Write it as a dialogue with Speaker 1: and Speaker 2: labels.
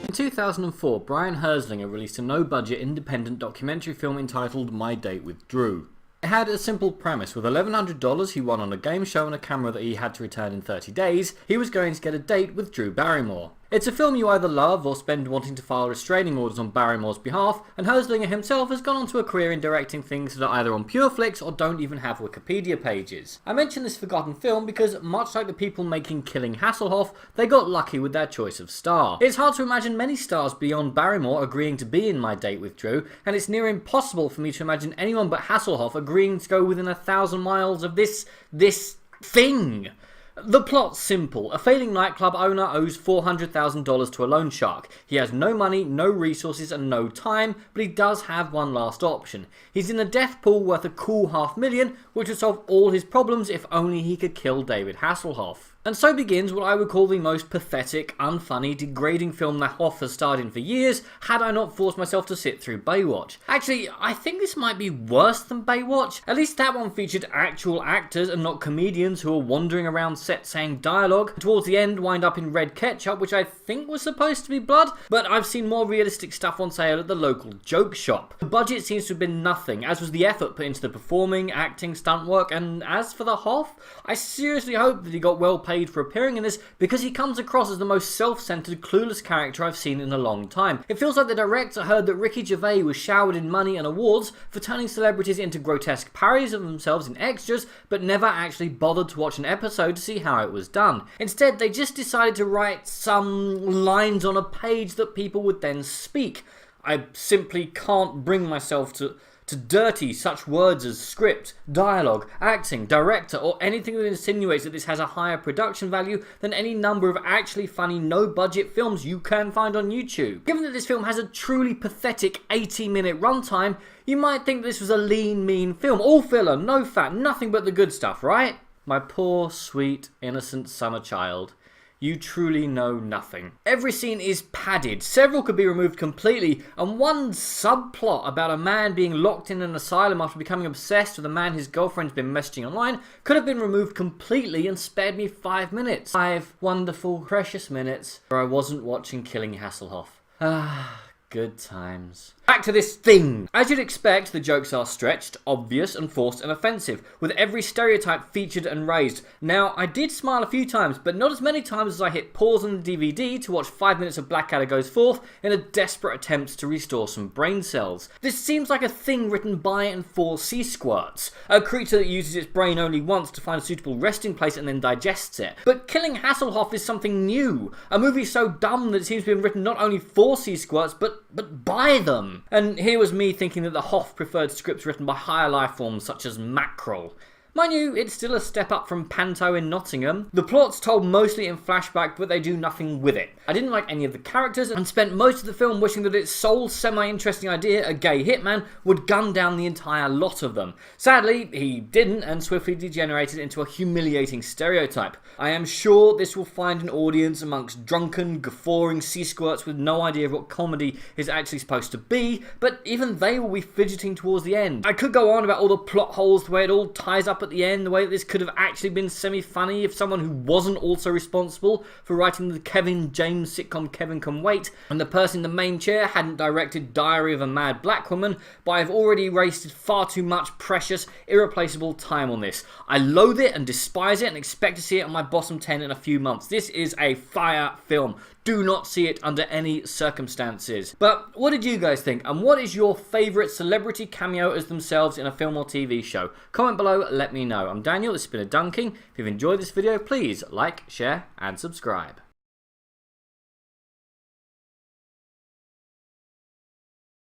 Speaker 1: In 2004, Brian Herzlinger released a no-budget independent documentary film entitled My Date with Drew. It had a simple premise. With $1,100 he won on a game show and a camera that he had to return in 30 days, he was going to get a date with Drew Barrymore. It's a film you either love or spend wanting to file restraining orders on Barrymore's behalf, and Herzlinger himself has gone on to a career in directing things that are either on PureFlix or don't even have Wikipedia pages. I mention this forgotten film because, much like the people making Killing Hasselhoff, they got lucky with their choice of star. It's hard to imagine many stars beyond Barrymore agreeing to be in My Date with Drew, and it's near impossible for me to imagine anyone but Hasselhoff agreeing to go within 1,000 miles of this thing. The plot's simple. A failing nightclub owner owes $400,000 to a loan shark. He has no money, no resources and no time, but he does have one last option. He's in a death pool worth a cool $500,000, which would solve all his problems if only he could kill David Hasselhoff. And so begins what I would call the most pathetic, unfunny, degrading film that Hoff has starred in for years, had I not forced myself to sit through Baywatch. Actually, I think this might be worse than Baywatch. At least that one featured actual actors and not comedians who are wandering around set saying dialogue, and towards the end wind up in red ketchup, which I think was supposed to be blood, but I've seen more realistic stuff on sale at the local joke shop. The budget seems to have been nothing, as was the effort put into the performing, acting, stunt work, and as for the Hoff, I seriously hope that he got well paid for appearing in this, because he comes across as the most self-centered, clueless character I've seen in a long time. It feels like the director heard that Ricky Gervais was showered in money and awards for turning celebrities into grotesque parodies of themselves in extras, but never actually bothered to watch an episode to see how it was done. Instead, they just decided to write some lines on a page that people would then speak. I simply can't bring myself to dirty such words as script, dialogue, acting, director, or anything that insinuates that this has a higher production value than any number of actually funny no-budget films you can find on YouTube. Given that this film has a truly pathetic 80-minute runtime, you might think this was a lean, mean film. All filler, no fat, nothing but the good stuff, right? My poor, sweet, innocent summer child. You truly know nothing. Every scene is padded, several could be removed completely, and one subplot about a man being locked in an asylum after becoming obsessed with a man his girlfriend's been messaging online could have been removed completely and spared me 5 minutes. 5 wonderful, precious minutes where I wasn't watching Killing Hasselhoff. Ah, good times. Back to this thing. As you'd expect, the jokes are stretched, obvious and forced and offensive, with every stereotype featured and raised. Now, I did smile a few times, but not as many times as I hit pause on the DVD to watch 5 minutes of Blackadder Goes Forth in a desperate attempt to restore some brain cells. This seems like a thing written by and for sea squirts, a creature that uses its brain only once to find a suitable resting place and then digests it. But Killing Hasselhoff is something new, a movie so dumb that it seems to have been written not only for sea squirts, but by them. And here was me thinking that the Hoff preferred scripts written by higher life forms such as mackerel. Mind you, it's still a step up from Panto in Nottingham. The plot's told mostly in flashback, but they do nothing with it. I didn't like any of the characters and spent most of the film wishing that its sole semi-interesting idea, a gay hitman, would gun down the entire lot of them. Sadly, he didn't and swiftly degenerated into a humiliating stereotype. I am sure this will find an audience amongst drunken, guffawing sea squirts with no idea of what comedy is actually supposed to be, but even they will be fidgeting towards the end. I could go on about all the plot holes, the way it all ties up at the end, the way that this could have actually been semi-funny if someone who wasn't also responsible for writing the Kevin James sitcom Kevin Can Wait, and the person in the main chair hadn't directed Diary of a Mad Black Woman, but I've already wasted far too much precious, irreplaceable time on this. I loathe it and despise it and expect to see it on my bottom 10 in a few months. This is a fire film. Do not see it under any circumstances. But what did you guys think? And what is your favourite celebrity cameo as themselves in a film or TV show? Comment below, let me know. I'm Daniel, this has been a Dunking. If you've enjoyed this video, please like, share and subscribe.